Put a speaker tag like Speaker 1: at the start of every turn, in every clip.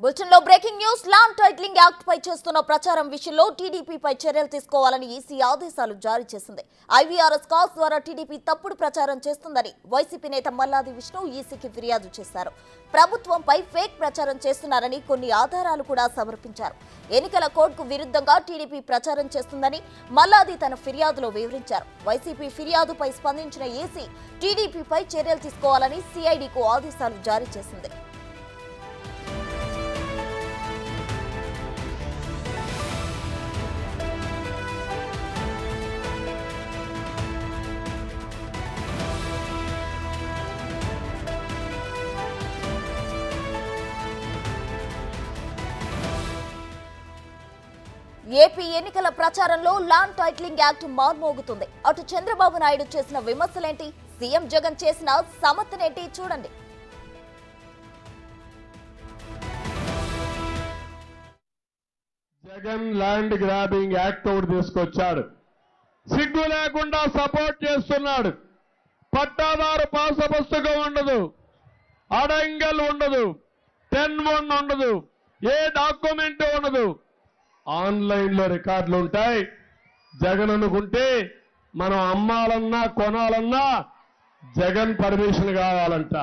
Speaker 1: బులెటిన్లో breaking news. Land titling act పై చేస్తున్న ప్రచారం విషయంలో టీడీపీపై చర్యలు తీసుకోవాలని ఈసీ ఆదేశాలు జారీ చేసింది. ఐవీఆర్ఎస్ కాల్స్ ద్వారా టీడీపీ తప్పుడు ప్రచారం చేస్తుందని వైసీపీ నేత మల్లాది విష్ణు ఈసీకి ఫిర్యాదు చేశారు. ప్రభుత్వంపై ఫేక్ ప్రచారం చేస్తున్నారని కొన్ని ఆధారాలు కూడా సమర్పించారు. ఎన్నికల కోడ్కు విరుద్ధంగా టీడీపీ ప్రచారం చేస్తుందని మల్లాది తన ఫిర్యాదులో వివరించారు. వైసీపీ ఫిర్యాదుపై స్పందించిన ఈసీ టీడీపీపై చర్యలు తీసుకోవాలని సిఐడికు ఆదేశాలు జారీ చేసింది. ఏపీ ఎన్నికల ప్రచారంలో ల్యాండ్ టైటిలింగ్ యాక్ట్ మార్మోగుతుంది. అటు చంద్రబాబు నాయుడు చేసిన విమర్శలేంటి, సీఎం జగన్ చేసిన సమర్థనేంటి చూడండి.
Speaker 2: జగన్ ల్యాండ్ గ్రాబింగ్ యాక్ట్ ఒకటి తీసుకొచ్చాడు. సిగ్గు లేకుండా సపోర్ట్ చేస్తున్నాడు. పట్టాదారు పాస పుస్తకం ఉండదు, అడంగల్ ఉండదు, 10-1 ఉండదు, ఏ డాక్యుమెంట్ ఉండదు. ఆన్లైన్ లో రికార్డులు ఉంటాయి. జగన్ అనుకుంటే మనం అమ్మాలన్నా కొనాలన్నా జగన్ పర్మిషన్ కావాలంట.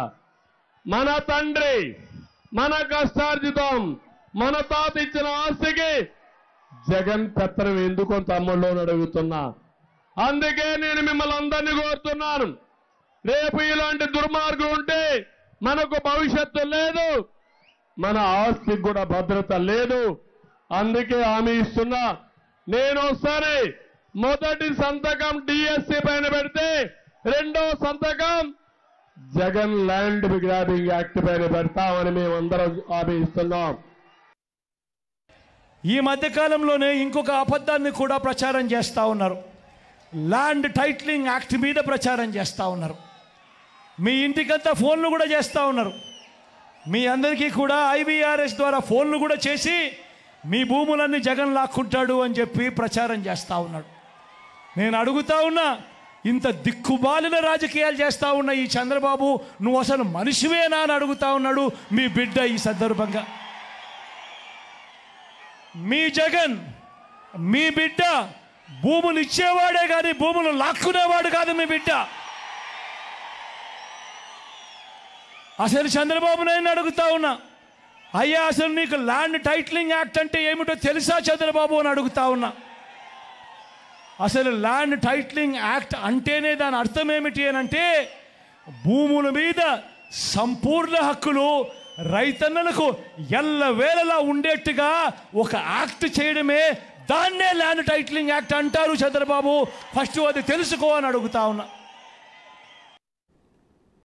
Speaker 2: మన తండ్రి మన కష్టార్జితం మన తాత ఇచ్చిన ఆస్తికి జగన్ పెత్తనం ఎందుకు తమ్ముళ్ళు అడుగుతున్నా. అందుకే నేను మిమ్మల్ని అందరినీ కోరుతున్నాను, రేపు ఇలాంటి దుర్మార్గులు ఉంటే మనకు భవిష్యత్తు లేదు, మన ఆస్తికి కూడా భద్రత లేదు. అందుకే హామీ ఇస్తున్నా, నేను ఒకసారి మొదటి సంతకం డిఎస్సి పైన పెడితే రెండో సంతకం జగన్ ల్యాండ్ గ్రాబింగ్ యాక్ట్ పైన పెడతామని మేమందరం హామీ ఇస్తున్నాం.
Speaker 3: ఈ మధ్యకాలంలోనే ఇంకొక అబద్ధాన్ని కూడా ప్రచారం చేస్తూ ఉన్నారు. ల్యాండ్ టైటిలింగ్ యాక్ట్ మీద ప్రచారం చేస్తూ ఉన్నారు. మీ ఇంటికంతా ఫోన్లు కూడా చేస్తూ ఉన్నారు. మీ అందరికీ కూడా ఐవీఆర్ఎస్ ద్వారా ఫోన్లు కూడా చేసి మీ భూములన్నీ జగన్ లాక్కుంటాడు అని చెప్పి ప్రచారం చేస్తూ ఉన్నాడు. నేను అడుగుతా ఉన్నా, ఇంత దిక్కుబాలిన రాజకీయాలు చేస్తూ ఉన్న ఈ చంద్రబాబు నువ్వు అసలు మనిషివేనా అని అడుగుతా ఉన్నాడు మీ బిడ్డ. ఈ సందర్భంగా మీ జగన్ మీ బిడ్డ భూములు ఇచ్చేవాడే కానీ భూములు లాక్కునేవాడు కాదు మీ బిడ్డ. అసలు చంద్రబాబు నాయుడు అడుగుతా ఉన్నా, అయ్యా అసలు నీకు ల్యాండ్ టైటిలింగ్ యాక్ట్ అంటే ఏమిటో తెలుసా చంద్రబాబు అని అడుగుతా ఉన్నా. అసలు ల్యాండ్ టైటిలింగ్ యాక్ట్ అంటేనే దాని అర్థం ఏమిటి అని అంటే, భూముల మీద సంపూర్ణ హక్కులు రైతన్నలకు ఎల్లవేళలా ఉండేట్టుగా ఒక యాక్ట్ చేయడమే, దాన్నే ల్యాండ్ టైటిలింగ్ యాక్ట్ అంటారు చంద్రబాబు. ఫస్ట్ అది తెలుసుకో అని అడుగుతా ఉన్నా.